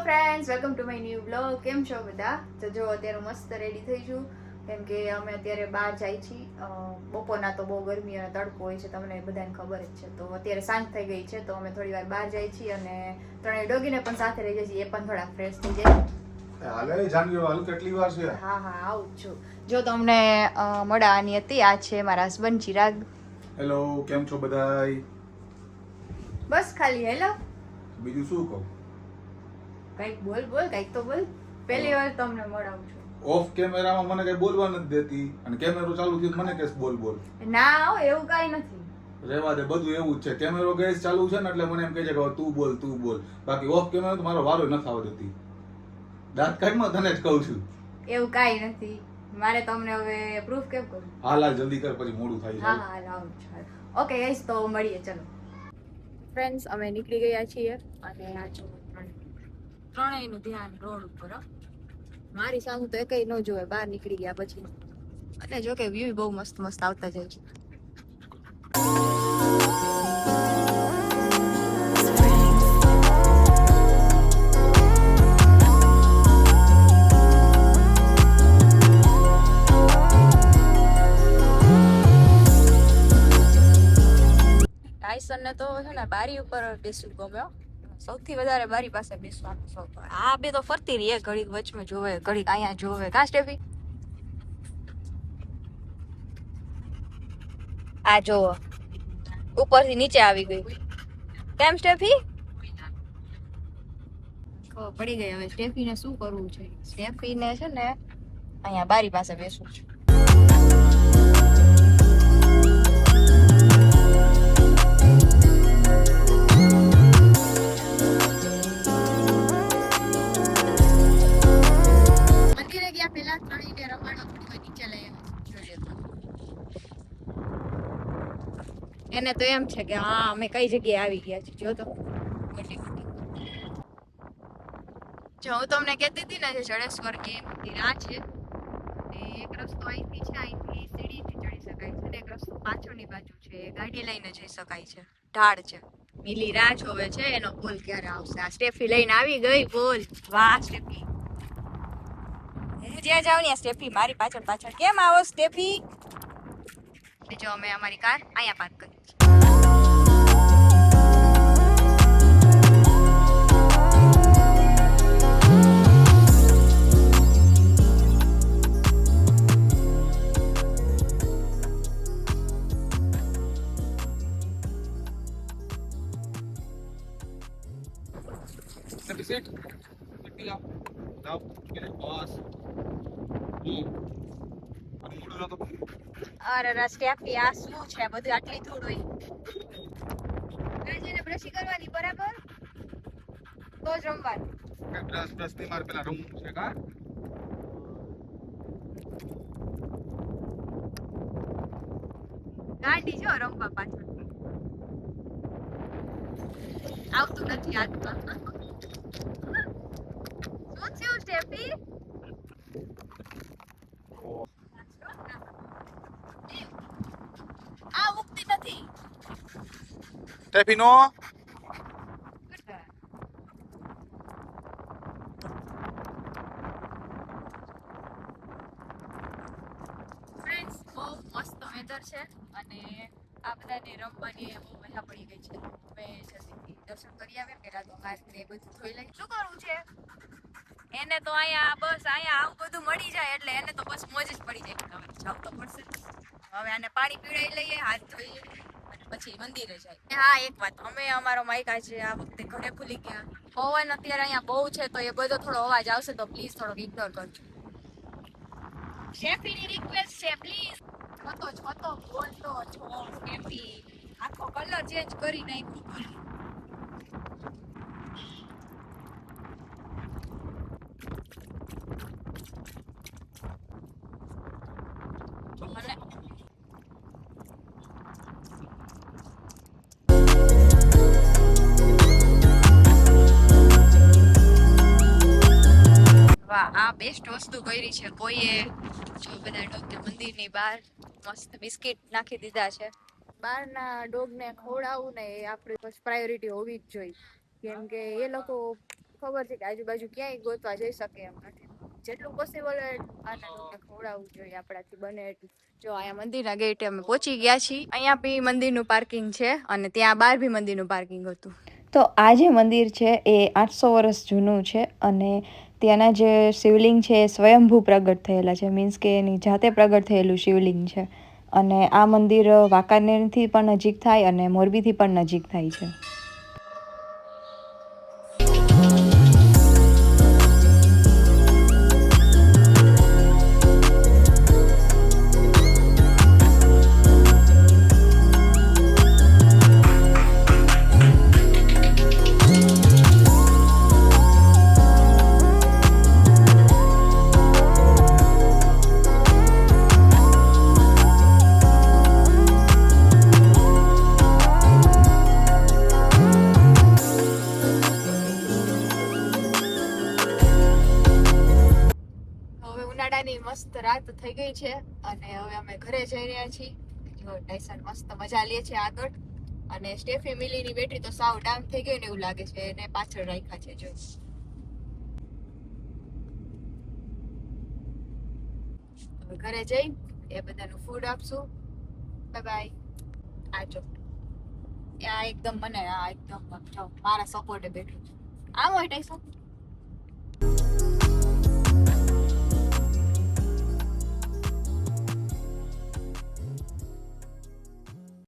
Friends, welcome to my new blog. કેમ છો બધા? તો જો અત્યારે મસ્ત રેડી થઈ છું કેમ કે અમે અત્યારે બહાર જાય છીએ. બપોરના તો બહુ ગરમી અને તડકો હોય છે, તમને બધાને ખબર જ છે. તો અત્યારે સાંજ થઈ ગઈ છે તો અમે થોડી વાર બહાર જાય છીએ અને ત્રણેય ડોગીને પણ સાથે લઈ જઈએ છીએ, એ પણ થોડા ફ્રેશ થઈ જાય. હાલે જાનવી હાલ કેટલી વાર છે? હા આવું જ છું. જો તમને મળવાની હતી, આ છે મારા હસબન્ડ ચિરાગ. હેલો, કેમ છો બધાય? બસ ખાલી હેલો. બીજું શું કહું? કઈક બોલ કઈક તો બોલ. પહેલી વાર તમને મળાવું છું. ઓફ કેમેરામાં મને કઈ બોલવા નથી દેતી અને કેમેરો ચાલુ થયો મને કે બોલ. ના એવું કઈ નથી. રહેવા દે, બધું એવું જ છે. કેમેરો ગેસ ચાલુ છે ને એટલે મને એમ કહે છે કે તું બોલ. બાકી ઓફ કેમેરો તો મારો વારો નથી આવવા દેતી. દાંત કાઢમાં તને જ કહું છું. એવું કઈ નથી. મારે તમને હવે પ્રૂફ કેમ કરું? હાલ જલ્દી કર, પછી મોડું થાય છે. હા લાવું છું. ઓકે ગાઈસ, તો મળીએ. ચલો ફ્રેન્ડ્સ, અમે નીકળી ગયા છીએ અને આ જો ત્રણેયનું ધ્યાન રોડ ઉપર. મારી સામે તો એકઈ ન જોવે બહાર નીકળી ગયા પછી. અને જો કે વ્યૂ બહુ મસ્ત આવતા જાય છે. ટાઈસનને તો છે ને બારી ઉપર બેસવું ગમે. સૌથી વધારે બારી પાસે બેસવાનું શોખ. આ બે તો ફરતી રહી, ઘડીક વચમાં જોવે, ઘડીક અહીંયા જોવે. કા સ્ટેફી? આ જોવો, ઉપરથી નીચે આવી ગઈ. કેમ સ્ટેફી? પડી ગઈ. હવે સ્ટેફીને શું કરવું છે? સ્ટેફીને છે ને અહીંયા બારી પાસે બેસવું છે. મંદિરે ગયા પેલા ત્રણેયને રમાડો, થોડી વાર નીચે લઈ એને તો એમ છે કે હા અમે કઈ જગ્યાએ આવી ગયા છીએ. જો તો જો હું તમને કહેતી હતી ને, જે જડેશ્વર એ મંદિર આ છે. એક રસ્તો અહીંથી છે, અહીંથી સીડીથી ચડી શકાય છે, ને એક રસ્તો પાછળની બાજુ છે, ગાડી લઈને જઈ શકાય છે. ઢાળ છે. મિલી રાહ જોવે છે એનો બોલ ક્યારે આવશે. આ સ્ટેફી લઈને આવી ગઈ. બોલ. વાહ સ્ટેફી. હું જ્યાં જાઉં ને સ્ટેફી મારી પાછળ. કેમ આવો સ્ટેફી? જો અમે અમારી કાર અહીંયા પાર્ક કરી છે. Sit. Now, boss. અરે સ્ટેફી, આ શું છે બધું આટલી ધૂળ હોય? ગાડીને બ્રશ કરવાની બરાબર, તો જ રમવાનું. બ્રશ થી મારે પેલા રમવું છે કા? ગાડી જો રમવા પાછળ આવતું નથી હાથમાં. શું થયું સ્ટેફી? આ ઉગતી નથી. સ્ટેફી નો ફ્રેન્ડ્સ, બહુ મસ્ત વેધર છે અને આ બધાને રમવાની બહુ મજા પડી ગઈ છે. અમે જલ્દીથી દર્શન કરી આવ્યા. પેલા તો હાથ ને બધું ધોઈ લઈ. શું કરવું છે એને? તો અહીંયા બસ અહીંયા આવું બધું મળી જાય એટલે એને તો બસ મોજ જ પડી જાય. હવે જાવ તો પડશે. હવે આને પાણી પીવડાવી લઈએ, હાથ ધોઈએ અને પછી મંદિરે જાય. હા, એક વાત, અમે અમારો માઈક આજે આ વખતે ઘરે ભૂલી ગયા. પવન અત્યારે અહીંયા બહુ છે તો એ બધો થોડો અવાજ આવશે તો પ્લીઝ થોડોક ઇગ્નોર કરજો. શેફીની રિક્વેસ્ટ છે, પ્લીઝ. છોતો બોલતો છો શેફી. આખો કલર ચેન્જ કરી નાખ્યો. વાહ, આ બેસ્ટ વસ્તુ કરી છે કોઈએ. જો બધા ડોગને મંદિરની બહાર મસ્ત બિસ્કિટ નાખી દીધા છે. બહારના ડોગને ખવડાવવું ને એ આપણી પ્રાયોરિટી હોવી જ જોઈએ, કેમ કે એ લોકો ખબર છે કે આજુબાજુ ક્યાંય ગોતવા જઈ શકે એમ નથી. જેટલું પોસિબલ હોય આના લોકોને ખવડાવવું જોઈએ આપણાથી બને એટલું. જો અહીંયા મંદિરના ગેટે અમે પહોંચી ગયા છીએ. અહીંયા બી મંદિરનું પાર્કિંગ છે અને ત્યાં બહાર બી મંદિરનું પાર્કિંગ હતું. તો આ જે મંદિર છે એ 800 વર્ષ જૂનું છે અને ત્યાંના જે શિવલિંગ છે એ સ્વયંભૂ પ્રગટ થયેલા છે, મીન્સ કે એની જાતે પ્રગટ થયેલું શિવલિંગ છે. અને આ મંદિર વાંકાનેરથી પણ નજીક થાય અને મોરબીથી પણ નજીક થાય છે. હવે ઉનાળાની મસ્ત રાત થઈ ગઈ છે અને હવે અમે ઘરે જઈ રહ્યા છીએ. જો ટાઈસન મસ્ત મજા લે છે આગળ અને સ્ટેફી મિલીની બેટરી તો સાવ ડાઉન થઈ ગઈ ને એવું લાગે છે, એને પાછળ રાખ્યા છે. જો હવે ઘરે જઈ એ બધાનું ફૂડ આપશું. Bye bye. આજો આ એકદમ મને આ એકદમ જો મારા સપોર્ટે બેઠું છે. આમ હોય ટાઈસન.